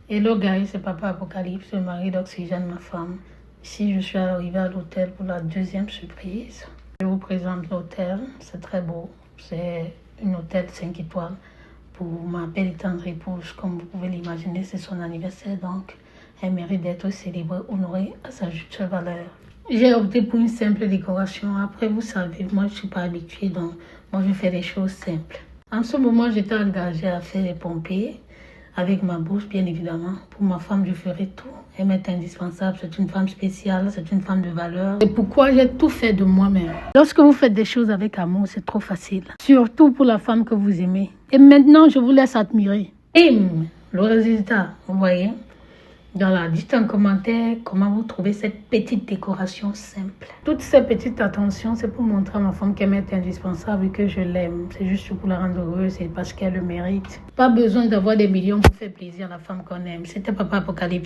Hello guys, c'est Papa Apocalypse, le mari d'Oxygène, ma femme. Ici, je suis arrivée à l'hôtel pour la deuxième surprise. Je vous présente l'hôtel, c'est très beau. C'est un hôtel 5 étoiles pour ma belle et tendre épouse. Comme vous pouvez l'imaginer, c'est son anniversaire, donc elle mérite d'être célébrée, honorée à sa juste valeur. J'ai opté pour une simple décoration. Après, vous savez, moi je ne suis pas habituée, donc moi je fais des choses simples. En ce moment, j'étais engagée à faire les pompiers. Avec ma bouche, bien évidemment. Pour ma femme, je ferai tout. Elle m'est indispensable. C'est une femme spéciale. C'est une femme de valeur. C'est pourquoi j'ai tout fait de moi-même. Lorsque vous faites des choses avec amour, c'est trop facile. Surtout pour la femme que vous aimez. Et maintenant, je vous laisse admirer. Bim! Le résultat, vous voyez? Voilà, dites en commentaire comment vous trouvez cette petite décoration simple. Toutes ces petites attentions, c'est pour montrer à ma femme qu'elle m'est indispensable et que je l'aime. C'est juste pour la rendre heureuse et parce qu'elle le mérite. Pas besoin d'avoir des millions pour faire plaisir à la femme qu'on aime. C'était Papa Apocalypse.